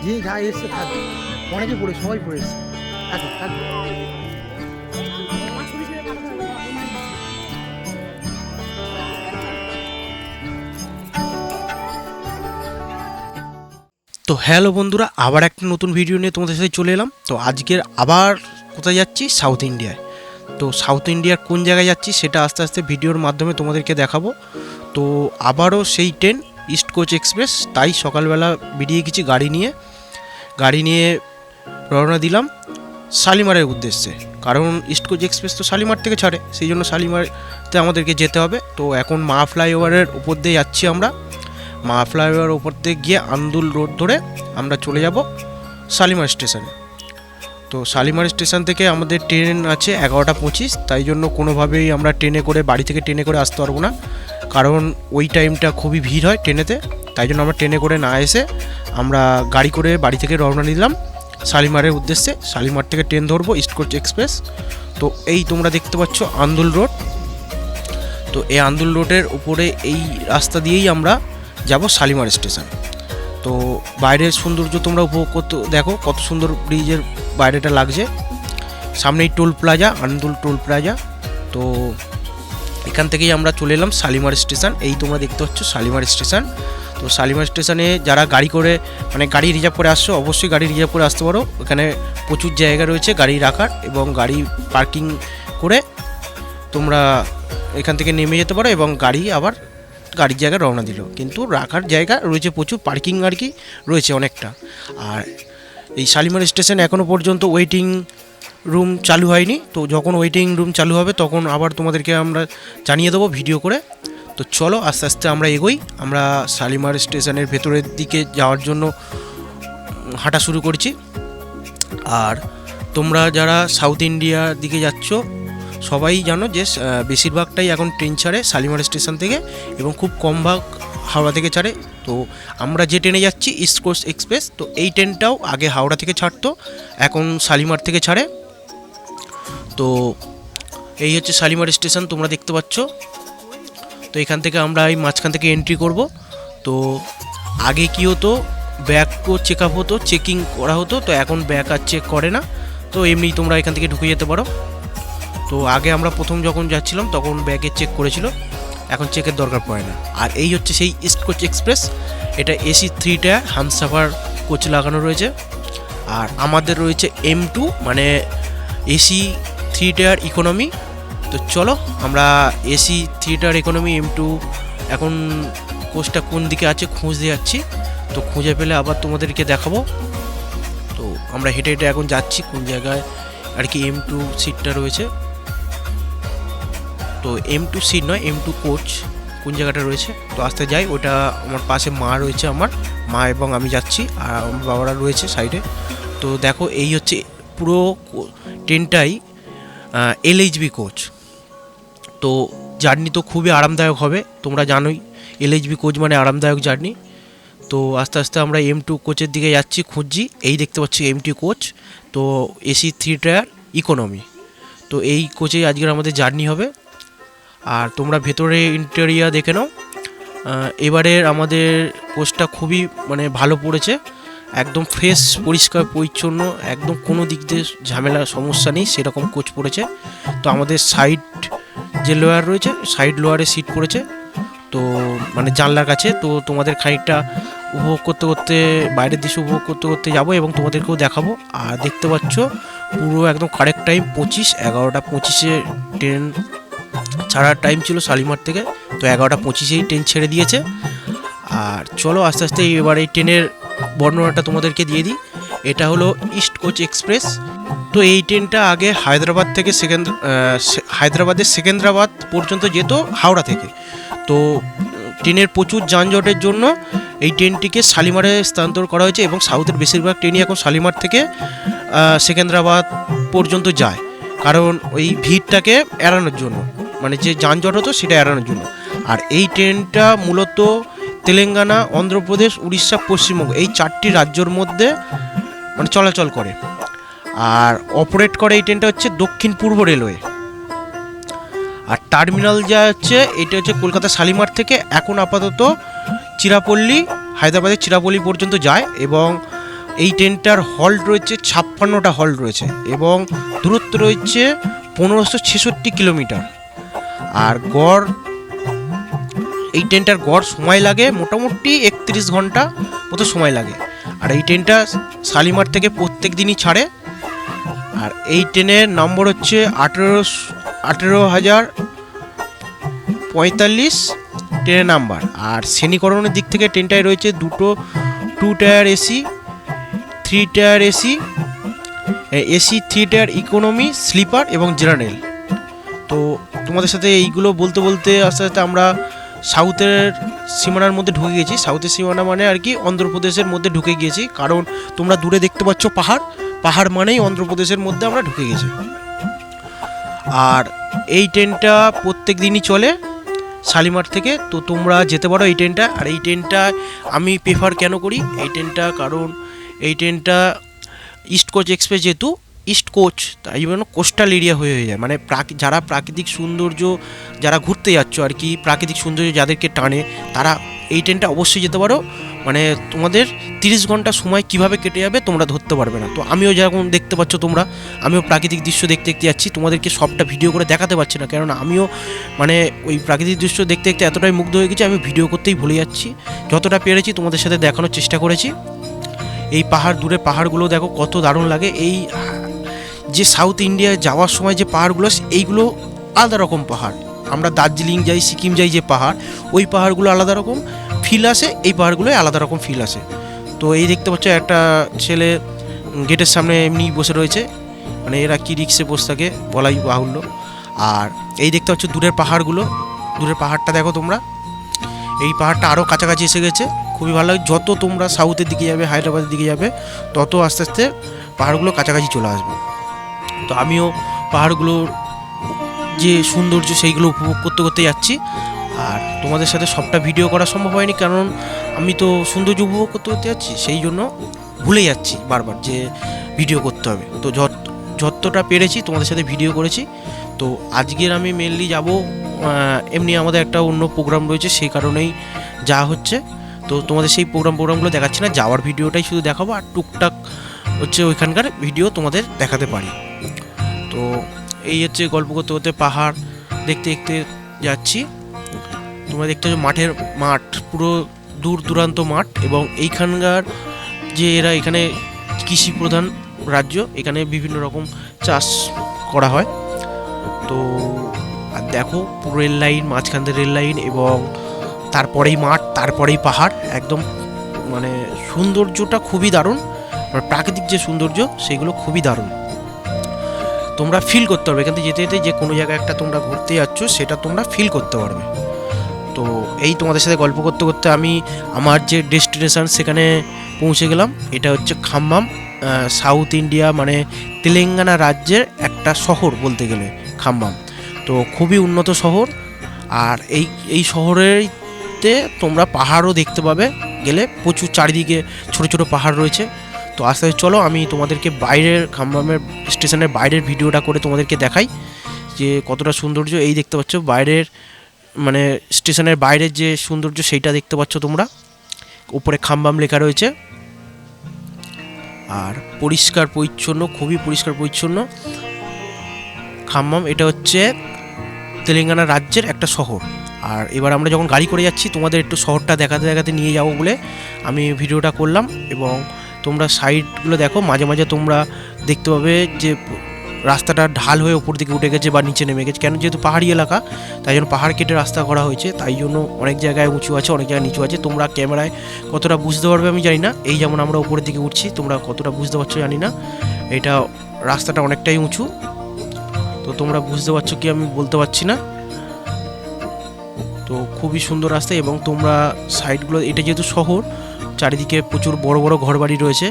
যে যা এসছে থাকবে, অনেকে পড়ে, সবাই পড়ে এসছে। থাকবে থাকবে। তো হ্যালো বন্ধুরা, আবার একটা নতুন ভিডিও নিয়ে তোমাদের সাথে চলে এলাম। তো আজকের আবার কোথায় যাচ্ছি? সাউথ ইন্ডিয়ায়। তো সাউথ ইন্ডিয়ার কোন জায়গায় যাচ্ছি সেটা আস্তে আস্তে ভিডিওর মাধ্যমে তোমাদেরকে দেখাবো। তো আবারও সেই ট্রেন ইস্ট কোচ এক্সপ্রেস, তাই সকালবেলা বেরিয়ে গেছি গাড়ি নিয়ে রওনা দিলাম শালিমারের উদ্দেশ্যে। কারণ ইস্ট কোচ এক্সপ্রেস তো শালিমার থেকে ছাড়ে, সেই জন্য শালিমারতে আমাদেরকে যেতে হবে। তো এখন মা ফ্লাইওভারের উপর দিয়ে যাচ্ছি আমরা। মা ফ্লাইওভার উপর দিয়ে গিয়ে আন্দুল রোড ধরে আমরা চলে যাব শালিমার স্টেশনে। তো শালিমার স্টেশন থেকে আমাদের ট্রেন আছে 11:25, তাই জন্য কোনোভাবেই আমরা বাড়ি থেকে ট্রেনে করে আসতে পারবো না, কারণ ওই টাইমটা খুবই ভিড় হয় ট্রেনেতে। তাই জন্য আমরা ট্রেনে করে না এসে আমরা গাড়ি করে বাড়ি থেকে রওনা দিলাম শালিমারের উদ্দেশ্যে। শালিমার থেকে ট্রেন ধরবো ইস্ট কোচ এক্সপ্রেস। তো এই তোমরা দেখতে পাচ্ছ আন্দুল রোড। তো এই আন্দুল রোডের উপরে এই রাস্তা দিয়েই আমরা যাব শালিমার স্টেশন। তো বাইরের সৌন্দর্য তোমরা উপভোগ করতে দেখো, কত সুন্দর ব্রিজের বাইরেটা লাগছে। সামনেই toll plaza, Andul toll plaza. তো এখান থেকেই আমরা চলে এলাম শালিমার স্টেশন। এই তোমরা দেখতে পাচ্ছ শালিমার স্টেশন। তো শালিমার স্টেশনে যারা গাড়ি করে গাড়ি রিজার্ভ করে আসছো, অবশ্যই গাড়ি রিজার্ভ করে আসতে পারো। এখানে প্রচুর জায়গা রয়েছে গাড়ি রাখার, এবং গাড়ি পার্কিং করে তোমরা এখান থেকে নেমে যেতে পারো, এবং গাড়ির জায়গায় রওনা দিল। কিন্তু রাখার জায়গা রয়েছে প্রচুর, পার্কিং আর কি রয়েছে অনেকটা। আর এই শালিমার স্টেশন এখনও পর্যন্ত ওয়েটিং রুম চালু হয়নি। তো যখন ওয়েটিং রুম চালু হবে তখন আবার তোমাদেরকে আমরা জানিয়ে দেবো ভিডিও করে। তো চলো আস্তে আস্তে আমরা এগোই। আমরা শালিমার স্টেশনের ভেতরের দিকে যাওয়ার জন্য হাঁটা শুরু করছি। আর তোমরা যারা সাউথ ইন্ডিয়ার দিকে যাচ্ছ সবাই জানো যে বেশিরভাগটাই এখন ট্রেন ছাড়ে শালিমার স্টেশন থেকে, এবং খুব কম ভাগ হাওড়া থেকে ছাড়ে। তো আমরা যে ট্রেনে যাচ্ছি ইস্ট কোস্ট এক্সপ্রেস, তো এই ট্রেনটাও আগে হাওড়া থেকে ছাড়তো, এখন শালিমার থেকে ছাড়ে। তো এই হচ্ছে শালিমার স্টেশন, তোমরা দেখতে পাচ্ছ। তো এখান থেকে আমরা এই মাঝখান থেকে এন্ট্রি করব। তো আগে কি হতো, ব্যাগও চেক আপ হতো, চেকিং করা হতো। তো এখন ব্যাগ আর চেক করে না, তো এমনি তোমরা এখান থেকে ঢুকে যেতে পারো। তো আগে আমরা প্রথম যখন যাচ্ছিলাম তখন ব্যাগে চেক করেছিল, এখন চেকের দরকার পড়ে না। আর এই হচ্ছে সেই ইস্ট কোচ এক্সপ্রেস। এটা এসি 3 টায়ার হামসাফার কোচ লাগানো রয়েছে। আর আমাদের রয়েছে M2, মানে এসি 3 টায়ার ইকোনমি। তো চলো আমরা এসি 3 টায়ার ইকোনমি M2 এখন কোচটা কোন দিকে আছে খুঁজতে যাচ্ছি। তো খুঁজে পেলে আবার তোমাদেরকে দেখাবো। তো আমরা হেঁটে হেঁটে এখন যাচ্ছি কোন জায়গায় আর কি M2 সিটটা রয়েছে। তো M2 সিট নয়, M2 কোচ কোন জায়গাটা রয়েছে। তো আস্তে যাই, ওটা আমার পাশে মা রয়েছে, আমার মা এবং আমি যাচ্ছি, আর আমার বাবারা রয়েছে সাইডে। তো দেখো এই হচ্ছে পুরো ট্রেনটাই LHB কোচ। তো জার্নি তো খুবই আরামদায়ক হবে, তোমরা জানোই LHB কোচ মানে আরামদায়ক জার্নি। তো আস্তে আস্তে আমরা M2 কোচের দিকে যাচ্ছি, খুঁজছি। এই দেখতে পাচ্ছি M2 কোচ, তো এসি 3 টায়ার ইকোনমি। তো এই কোচেই আজকের আমাদের জার্নি হবে। আর তোমরা ভেতরে ইন্টেরিয়ার দেখে নাও। এবারের আমাদের কোচটা খুবই ভালো পড়েছে, একদম ফ্রেশ, পরিষ্কার পরিচ্ছন্ন, একদম কোনো দিক দিয়ে ঝামেলা সমস্যা নেই সেরকম কোচ পড়েছে। তো আমাদের সাইড যে লোয়ার রয়েছে, সাইড লোয়ারে সিট পড়েছে, তো জানলার কাছে। তো তোমাদের খানিকটা উপভোগ করতে করতে, বাইরের দৃশ্য উপভোগ করতে করতে যাবো এবং তোমাদেরকেও দেখাবো। আর দেখতে পাচ্ছ পুরো একদম কারেক্ট টাইম 11:25 ট্রেন ছাড়ার টাইম ছিল শালিমার থেকে। তো 11:25 ট্রেন ছেড়ে দিয়েছে। আর চলো আস্তে আস্তে এবার এই ট্রেনের বর্ণনাটা তোমাদেরকে দিয়ে দিই। এটা হলো ইস্ট কোচ এক্সপ্রেস। তো এই ট্রেনটা আগে হায়দ্রাবাদের সেকেন্দ্রাবাদ পর্যন্ত যেত হাওড়া থেকে। তো ট্রেনের প্রচুর যানজটের জন্য এই ট্রেনটিকে শালিমারে স্থানান্তর করা হয়েছে, এবং সাউথের বেশিরভাগ ট্রেনই এখন শালিমার থেকে সেকেন্দ্রাবাদ পর্যন্ত যায়, কারণ ওই ভিড়টাকে এড়ানোর জন্য, যে যানজট হতো সেটা এড়ানোর জন্য। আর এই ট্রেনটা মূলত তেলেঙ্গানা, অন্ধ্রপ্রদেশ, উড়িষ্যা, পশ্চিমবঙ্গ এই 4টি রাজ্যের মধ্যে চলাচল করে। আর অপারেট করে এই ট্রেনটা হচ্ছে দক্ষিণ পূর্ব রেলওয়ে। আর টার্মিনাল যা হচ্ছে এটা হচ্ছে কলকাতা শালিমার থেকে এখন আপাতত চিরাপল্লী, হায়দ্রাবাদের চিরাপল্লী পর্যন্ত যায় এবং এই ট্রেনটার হল্ট রয়েছে 56টা হল্ট রয়েছে এবং দূরত্ব রয়েছে 1566 কিলোমিটার। আর গড় এই ট্রেনটার গড় সময় লাগে মোটামুটি 31 ঘন্টা মতো সময় লাগে। আর এই ট্রেনটা শালিমার থেকে প্রত্যেক দিনই ছাড়ে। আর এই ট্রেনের নম্বর হচ্ছে 18,045 ট্রেনের নাম্বার। আর শ্রেণীকরণের দিক থেকে ট্রেনটায় রয়েছে দুটো 2 tier AC, 3 tier AC, 3 tier economy, sleeper এবং জেনারেল। তো তোমাদের সাথে এইগুলো বলতে বলতে আস্তে আস্তে আমরা সাউথের সীমানার মধ্যে ঢুকে গেছি। সাউথের সীমানা মানে আর কি অন্ধ্রপ্রদেশের মধ্যে ঢুকে গিয়েছি, কারণ তোমরা দূরে দেখতে পাচ্ছ পাহাড় মানেই অন্ধ্রপ্রদেশের মধ্যে আমরা ঢুকে গেছি। আর এই ট্রেনটা প্রত্যেক দিনই চলে শালিমার থেকে, তো তোমরা যেতে পারো এই ট্রেনটা। আর এই ট্রেনটা আমি প্রেফার কেন করি এই ট্রেনটা, কারণ এই ট্রেনটা ইস্ট কোচ এক্সপ্রেস, যেহেতু ইস্ট কোচ তাই জন্য কোস্টাল এরিয়া হয়ে যায়, মানে যারা প্রাকৃতিক সৌন্দর্য, যারা ঘুরতে যাচ্ছ আর কি, প্রাকৃতিক সৌন্দর্য যাদেরকে টানে তারা এই ট্রেনটা অবশ্যই যেতে পারো। মানে তোমাদের 30 ঘন্টা সময় কিভাবে কেটে যাবে তোমরা ধরতে পারবে না। তো আমিও যেরকম দেখতে পাচ্ছ তোমরা, আমিও প্রাকৃতিক দৃশ্য দেখতে দেখতে যাচ্ছি, তোমাদেরকে সবটা ভিডিও করে দেখাতে পারছি না, কারণ আমিও মানে ওই প্রাকৃতিক দৃশ্য দেখতে দেখতে এতটাই মুগ্ধ হয়ে গেছি আমি ভিডিও করতেই ভুলে যাচ্ছি। যতটা পেরেছি তোমাদের সাথে দেখানোর চেষ্টা করেছি। এই পাহাড়, দূরে পাহাড়গুলো দেখো কত দারুণ লাগে। এই যে সাউথ ইন্ডিয়ায় যাওয়ার সময় যে পাহাড়গুলো, এইগুলো আলাদা রকম পাহাড়। আমরা দার্জিলিং যাই, সিকিম যাই যে পাহাড়, ওই পাহাড়গুলো আলাদা রকম ফিল আসে, এই পাহাড়গুলোয় আলাদা রকম ফিল আসে। তো এই দেখতে পাচ্ছ একটা ছেলে গেটের সামনে এমনি বসে রয়েছে, মানে এরা কি রিক্সে বসে থাকে বলাই বাহুল্য। আর এই দেখতে পাচ্ছ দূরের পাহাড়গুলো, দূরের পাহাড়টা দেখো তোমরা, এই পাহাড়টা আরও কাছাকাছি এসে গেছে, খুবই ভালো লাগে। যত তোমরা সাউথের দিকে যাবে, হায়দ্রাবাদের দিকে যাবে, তত আস্তে আস্তে পাহাড়গুলো কাছাকাছি চলে আসবে। তো আমিও পাহাড়গুলোর যে সৌন্দর্য সেইগুলো উপভোগ করতে করতে যাচ্ছি। আর তোমাদের সাথে সবটা ভিডিও করা সম্ভব হয়নি, কারণ আমি তো সৌন্দর্য উপভোগ করতে করতে যাচ্ছি, সেই জন্য ভুলে যাচ্ছি বারবার যে ভিডিও করতে হবে। তো যতটা পেরেছি তোমাদের সাথে ভিডিও করেছি। তো আজকের আমি মেনলি যাব, এমনি আমাদের একটা অন্য প্রোগ্রাম রয়েছে, সেই কারণেই যাওয়া হচ্ছে। তো তোমাদের সেই প্রোগ্রামগুলো দেখাচ্ছি না, যাওয়ার ভিডিওটাই শুধু দেখাবো, আর টুকটাক হচ্ছে ওইখানকার ভিডিও তোমাদের দেখাতে পারি। তো এই হচ্ছে গল্প করতে করতে পাহাড় দেখতে দেখতে যাচ্ছি। তোমরা দেখতে পাচ্ছ মাঠ পুরো দূর দূরান্ত মাঠ, এবং এইখানকার যে এরা এখানে কৃষি প্রধান রাজ্য, এখানে বিভিন্ন রকম চাষ করা হয়। তো আর দেখো পুরো রেল লাইন, মাঝখান দিয়ে রেল লাইন, এবং তারপরেই মাঠ, তারপরেই পাহাড়। একদম মানে সৌন্দর্যটা খুবই দারুণ, প্রাকৃতিক যে সৌন্দর্য সেগুলো খুবই দারুণ। তোমরা ফিল করতে পারবে এখান থেকে যেতে যেতে, যে কোনো জায়গায় একটা তোমরা ঘুরতে যাচ্ছ সেটা তোমরা ফিল করতে পারবে। তো এই তোমাদের সাথে গল্প করতে করতে আমি আমার যে ডেস্টিনেশন সেখানে পৌঁছে গেলাম। এটা হচ্ছে খাম্বাম, সাউথ ইন্ডিয়া মানে তেলেঙ্গানা রাজ্যের একটা শহর বলতে গেলে খাম্বাম। তো খুবই উন্নত শহর। আর এই শহরেতে তোমরা পাহাড়ও দেখতে পাবে গেলে, প্রচুর চারিদিকে ছোট ছোট পাহাড় রয়েছে। তো আস্তে আস্তে চলো আমি তোমাদেরকে বাইরের খাম্বামের স্টেশনের বাইরের ভিডিওটা করে তোমাদেরকে দেখাই যে কতটা সৌন্দর্য। এই দেখতে পাচ্ছ বাইরের মানে স্টেশনের বাইরের যে সৌন্দর্য সেইটা দেখতে পাচ্ছ তোমরা, উপরে খাম্বাম লেখা রয়েছে। আর পরিষ্কার পরিচ্ছন্ন, খুবই পরিষ্কার পরিচ্ছন্ন খাম্বাম। এটা হচ্ছে তেলেঙ্গানা রাজ্যের একটা শহর। আর এবার আমরা যখন গাড়ি করে যাচ্ছি তোমাদের একটু শহরটা দেখাতে দেখাতে নিয়ে যাবো বলে আমি ভিডিওটা করলাম। এবং তোমরা সাইডগুলো দেখো, মাঝে মাঝে তোমরা দেখতে পাবে যে রাস্তাটা ঢাল হয়ে ওপর দিকে উঠে গেছে বা নিচে নেমে গেছে, কেন যেহেতু পাহাড়ি এলাকা তাই জন্য পাহাড় কেটে রাস্তা করা হয়েছে, তাই জন্য অনেক জায়গায় উঁচু আছে, অনেক জায়গায় নিচু আছে। তোমরা ক্যামেরায় কতটা বুঝতে পারবে আমি জানি না, এই যেমন আমরা উপরের দিকে উঠছি তোমরা কতটা বুঝতে পারছো জানি না, এটা রাস্তাটা অনেকটাই উঁচু। তো তোমরা বুঝতে পারছো কি আমি বলতে পারছি না। তো খুবই সুন্দর রাস্তা, এবং তোমরা সাইডগুলো, এটা যেহেতু শহর চারিদিকে প্রচুর বড় বড় ঘরবাড়ি রয়েছে।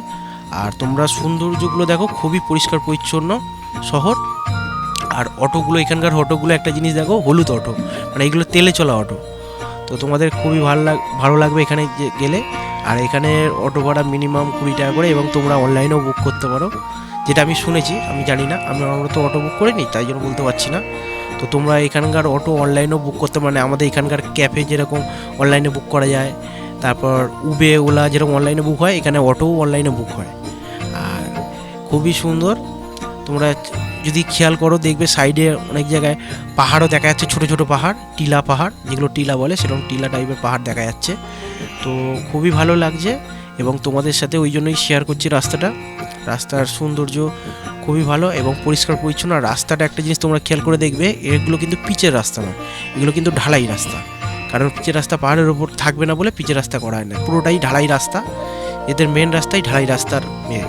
আর তোমরা সৌন্দর্যগুলো দেখো, খুবই পরিষ্কার পরিচ্ছন্ন শহর। আর অটোগুলো, এখানকার অটোগুলো একটা জিনিস দেখো, হলুদ অটো, মানে এগুলো তেলে চলা অটো। তো তোমাদের খুবই ভালো লাগবে এখানে গেলে। আর এখানে অটো ভাড়া মিনিমাম 20 টাকা করে, এবং তোমরা অনলাইনেও বুক করতে পারো, যেটা আমি শুনেছি, আমি জানি না, আমরা তো অটো বুক করিনি, তাই জন্য বলতে পারছি না। তো তোমরা এখানকার অটো অনলাইনেও বুক করতে, মানে আমাদের এখানকার ক্যাফে যেরকম অনলাইনে বুক করা যায়, তারপর উবে ওলা যেরকম অনলাইনে বুক হয়, এখানে অটোও অনলাইনে বুক হয়। আর খুবই সুন্দর, তোমরা যদি খেয়াল করো দেখবে সাইডে অনেক জায়গায় পাহাড়ও দেখা যাচ্ছে, ছোটো ছোটো পাহাড়, টিলা পাহাড়, যেগুলো টিলা বলে সেরকম টিলা টাইপের পাহাড় দেখা যাচ্ছে। তো খুবই ভালো লাগছে এবং তোমাদের সাথে ওই জন্যই শেয়ার করছি রাস্তার সৌন্দর্য খুবই ভালো এবং পরিষ্কার পরিচ্ছন্ন। আর রাস্তাটা একটা জিনিস তোমরা খেয়াল করে দেখবে, এগুলো কিন্তু পিচের রাস্তা নয়, এগুলো কিন্তু ঢালাই রাস্তা। কারণ পিচের রাস্তা পাহাড়ের ওপর থাকবে না বলে পিচের রাস্তা করা হয় না, পুরোটাই ঢালাই রাস্তা, এদের মেন রাস্তাই ঢালাই রাস্তার মেয়ে।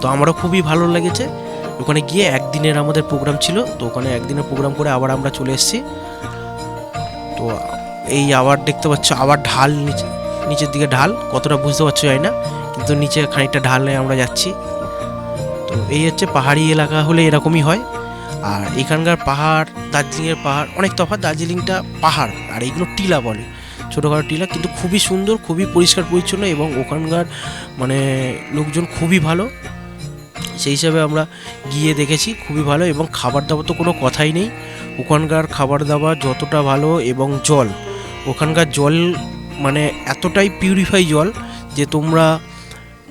তো আমারও খুবই ভালো লেগেছে। ওখানে গিয়ে একদিনের আমাদের প্রোগ্রাম ছিল, তো ওখানে একদিনের প্রোগ্রাম করে আবার আমরা চলে এসেছি। তো এই আবার দেখতে পাচ্ছ, আবার ঢাল, নিচের দিকে ঢাল, কতটা বুঝতে পারছো জানি না, কিন্তু নিচে খানিকটা ঢালে আমরা যাচ্ছি। তো এই হচ্ছে পাহাড়ি এলাকা হলে এরকমই হয়। আর এখানকার পাহাড়, দার্জিলিংয়ের পাহাড় অনেক তফাৎ। দার্জিলিংটা পাহাড় আর এইগুলো টিলা বলে, ছোটোখাটো টিলা, কিন্তু খুবই সুন্দর, খুবই পরিষ্কার পরিচ্ছন্ন এবং ওখানকার মানে লোকজন খুবই ভালো। সেই হিসাবে আমরা গিয়ে দেখেছি, খুবই ভালো। এবং খাবার দাবার তো কোনো কথাই নেই, ওখানকার খাবার দাবার যতটা ভালো। এবং জল, ওখানকার জল মানে এতটাই পিউরিফাই জল যে তোমরা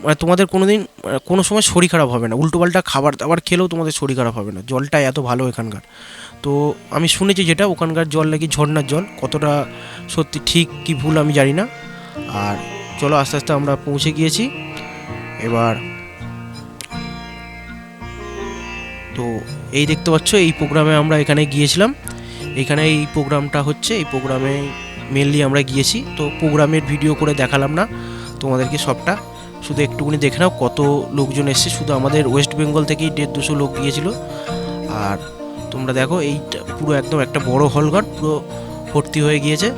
মানে তোমাদের কোনো সময় শরীর খারাপ হবে না, উল্টোপাল্টা খাবার দাবার খেলেও তোমাদের শরীর খারাপ হবে না, জলটা এত ভালো এখানকার। তো আমি শুনেছি যেটা ওখানকার জল নাকি ঝর্ণার জল, কতটা সত্যি ঠিক কি ভুল আমি জানি না। আর চলো আস্তে আস্তে আমরা পৌঁছে গিয়েছি এবার। তো এই দেখতে পাচ্ছ, এই প্রোগ্রামে আমরা এখানে গিয়েছিলাম, এখানে এই প্রোগ্রামটা হচ্ছে, এই প্রোগ্রামে মেনলি আমরা গিয়েছি। তো প্রোগ্রামের ভিডিও করে দেখালাম না তোমাদেরকে সবটা, শুধু একটুখানি দেখে নাও কত লোকজন এসছে। শুধু আমাদের ওয়েস্ট বেঙ্গল থেকেই 150-200 লোক গিয়েছিল। আর তোমরা দেখো এইটা পুরো একদম একটা বড় হলঘর, পুরো ভর্তি হয়ে গিয়েছে।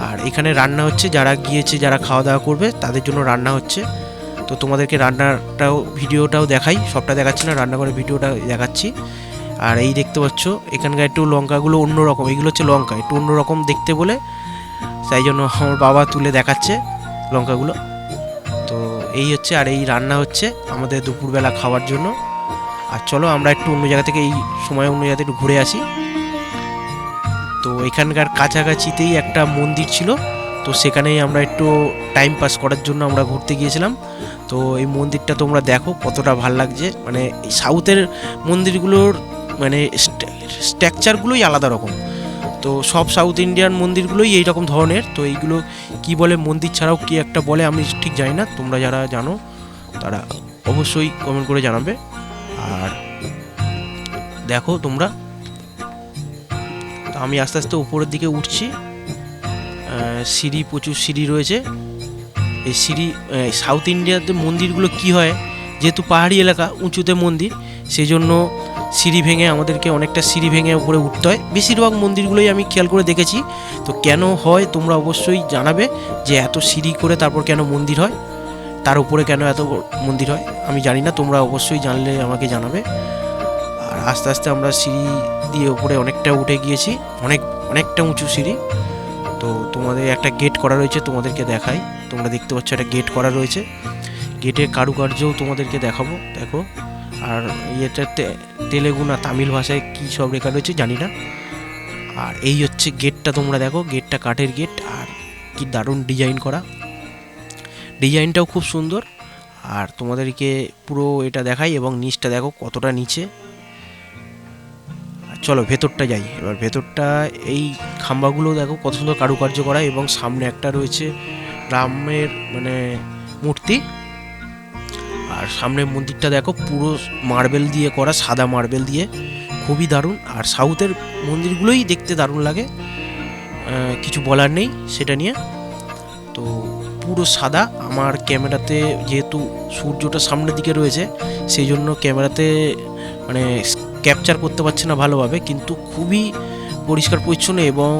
আর এখানে রান্না হচ্ছে, যারা গিয়েছে, যারা খাওয়া দাওয়া করবে তাদের জন্য রান্না হচ্ছে। তো তোমাদেরকে রান্নাটাও ভিডিওটাও দেখাই, সবটা দেখাচ্ছি না, রান্নাঘরের ভিডিওটা দেখাচ্ছি। আর এই দেখতে পাচ্ছ এখানকার একটু লঙ্কাগুলো অন্যরকম, এইগুলো হচ্ছে লঙ্কা, একটু অন্যরকম দেখতে বলে তাই জন্য আমার বাবা তুলে দেখাচ্ছে লঙ্কাগুলো। তো এই হচ্ছে, আর এই রান্না হচ্ছে আমাদের দুপুরবেলা খাওয়ার জন্য। আর চলো আমরা একটু অন্য জায়গা থেকে, এই সময় অন্য জায়গাতে একটু ঘুরে আসি। তো এখানকার কাছাকাছিতেই একটা মন্দির ছিল, তো সেখানেই আমরা একটু টাইম পাস করার জন্য আমরা ঘুরতে গিয়েছিলাম। তো এই মন্দিরটা তোমরা দেখো কতটা ভাল লাগছে, মানে সাউথের মন্দিরগুলোর মানে স্ট্রাকচারগুলোই আলাদা রকম। তো সব সাউথ ইন্ডিয়ান মন্দিরগুলোই এই রকম ধরনের। তো এইগুলো কি বলে, মন্দির ছাড়াও কি একটা বলে আমি ঠিক জানি না, তোমরা যারা জানো তারা অবশ্যই কমেন্ট করে জানাবে। আর দেখো তোমরা, তো আমি আস্তে আস্তে উপরের দিকে উঠছি, সিঁড়ি, প্রচুর সিঁড়ি রয়েছে। এই সিঁড়ি, সাউথ ইন্ডিয়াতে মন্দিরগুলো কি হয়, যেহেতু পাহাড়ি এলাকা, উঁচুতে মন্দির, সেই জন্য সিঁড়ি ভেঙে আমাদেরকে অনেকটা সিঁড়ি ভেঙে উপরে উঠতে হয়। বেশিরভাগ মন্দিরগুলোই আমি খেয়াল করে দেখেছি। তো কেন হয় তোমরা অবশ্যই জানাবে, যে এত সিঁড়ি করে তারপর কেন মন্দির হয়, তার উপরে কেন এত মন্দির হয়, আমি জানি না, তোমরা অবশ্যই জানলে আমাকে জানাবে। আর আস্তে আস্তে আমরা সিঁড়ি দিয়ে উপরে অনেকটা উঠে গিয়েছি, অনেকটা উঁচু সিঁড়ি। তো তোমাদের একটা গেট করা রয়েছে, তোমাদেরকে দেখাই, তোমরা দেখতে পাচ্ছ একটা গেট করা রয়েছে, গেটের কারুকার্যও তোমাদেরকে দেখাবো, দেখো। আর এটা তেলেগু না তামিল ভাষায় কী সব লেখা রয়েছে জানি না। আর এই হচ্ছে গেটটা, তোমরা দেখো, গেটটা কাঠের গেট, আর কি দারুণ ডিজাইন করা, ডিজাইনটাও খুব সুন্দর। আর তোমাদেরকে পুরো এটা দেখাই, এবং নিচটা দেখো কতটা নিচে। চলো ভেতরটা যাই এবার। ভেতরটা এই খাম্বাগুলো দেখো কত সুন্দর কারুকার্য করা, এবং সামনে একটা রয়েছে রামের মানে মূর্তি। আর সামনের মন্দিরটা দেখো পুরো মার্বেল দিয়ে করা, সাদা মার্বেল দিয়ে, খুবই দারুণ। আর সাউথের মন্দিরগুলোই দেখতে দারুণ লাগে, কিছু বলার নেই সেটা নিয়ে। তো পুরো সাদা, আমার ক্যামেরাতে যেহেতু সূর্যটা সামনের দিকে রয়েছে সেই জন্য ক্যামেরাতে মানে ক্যাপচার করতে পারছে না ভালোভাবে, কিন্তু খুবই পরিষ্কার পরিচ্ছন্ন এবং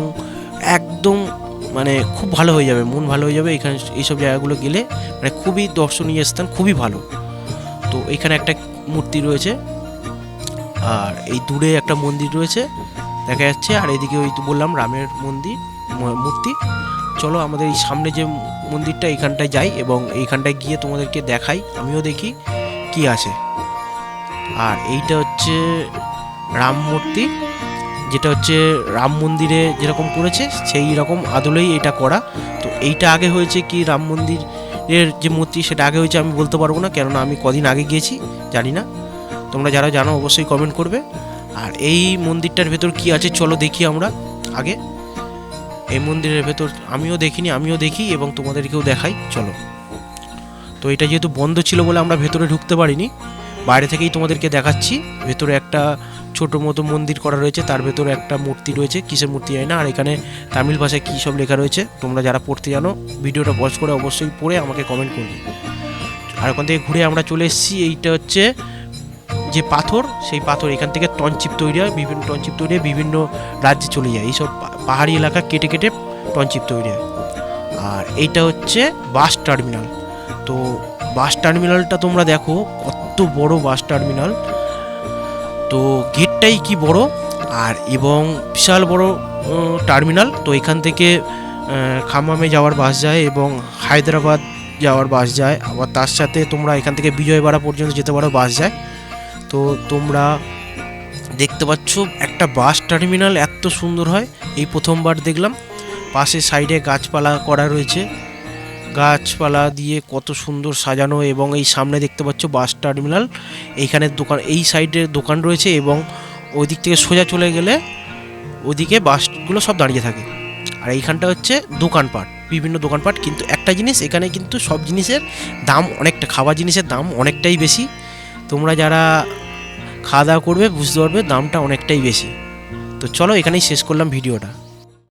একদম মানে খুব ভালো হয়ে যাবে, মন ভালো হয়ে যাবে এখানে এইসব জায়গাগুলো গেলে, মানে খুবই দর্শনীয় স্থান, খুবই ভালো। তো এখানে একটা মূর্তি রয়েছে, আর এই দূরে একটা মন্দির রয়েছে দেখা যাচ্ছে, আর এদিকে ওই তো বললাম রামের মন্দির, মূর্তি। চলো আমাদের এই সামনে যে মন্দিরটা এইখানটায় যাই এবং এইখানটায় গিয়ে তোমাদেরকে দেখাই, আমিও দেখি কি আছে। আর এইটা হচ্ছে রাম মূর্তি, যেটা হচ্ছে রাম মন্দিরে যেরকম করেছে সেই রকম আদলেই এটা করা। তো এইটা আগে হয়েছে কি রাম মন্দিরের যে মূর্তি সেটা আগে হয়েছে আমি বলতে পারবো না, কেননা আমি কদিন আগে গিয়েছি, জানি না। তোমরা যারা জানো অবশ্যই কমেন্ট করবে। আর এই মন্দিরটার ভেতর কি আছে চলো দেখি আমরা আগে। এই মন্দিরের ভেতর আমিও দেখিনি, আমিও দেখি এবং তোমাদেরকেও দেখাই, চলো। তো এটা যেহেতু বন্ধ ছিল বলে আমরা ভেতরে ঢুকতে পারিনি, বাইরে থেকেই তোমাদেরকে দেখাচ্ছি। ভেতরে একটা ছোট মতো মন্দির করা রয়েছে, তার ভেতরে একটা মূর্তি রয়েছে, কিসের মূর্তি জানি না। আর এখানে তামিল ভাষায় কী সব লেখা রয়েছে, তোমরা যারা পড়তে জানো ভিডিওটা পজ করে অবশ্যই পড়ে আমাকে কমেন্ট করবে। আর ওখান থেকে ঘুরে আমরা চলে এসেছি, এইটা হচ্ছে যে পাথর, সেই পাথর এখান থেকে টনচিপ তৈরি হয়, বিভিন্ন টনচিপ তৈরি হয়, বিভিন্ন রাজ্যে চলে যায়। এইসব পাহাড়ি এলাকা কেটে কেটে টনচিপ তৈরি হয়। আর এইটা হচ্ছে বাস টার্মিনাল। তো বাস টার্মিনালটা তোমরা দেখো কত বড় বাস টার্মিনাল, তো গেটটাই কি বড় আর এবং বিশাল বড় টার্মিনাল। তো এখান থেকে খাম্মামে যাওয়ার বাস যায় এবং হায়দ্রাবাদ যাওয়ার বাস যায়, আবার তার সাথে তোমরা এখান থেকে বিজয়বাড়া পর্যন্ত যেতে পারো, বাস যায়। তো তোমরা দেখতে পাচ্ছ একটা বাস টার্মিনাল এত সুন্দর হয়, এই প্রথমবার দেখলাম। পাশে সাইডে গাছপালা করা রয়েছে, গাছপালা দিয়ে কত সুন্দর সাজানো। এবং এই সামনে দেখতে পাচ্ছ বাস টার্মিনাল, এইখানে দোকান, এই সাইডে দোকান রয়েছে এবং ওই দিক থেকে সোজা চলে গেলে ওইদিকে বাসগুলো সব দাঁড়িয়ে থাকে। আর এইখানটা হচ্ছে দোকানপাট, বিভিন্ন দোকানপাট। কিন্তু একটা জিনিস, এখানে কিন্তু সব জিনিসের দাম অনেকটা, খাওয়া জিনিসের দাম অনেকটাই বেশি। তোমরা যারা খাওয়া দাওয়া করবে বুঝতে পারবে দামটা অনেকটাই বেশি। তো চলো এখানেই শেষ করলাম ভিডিওটা।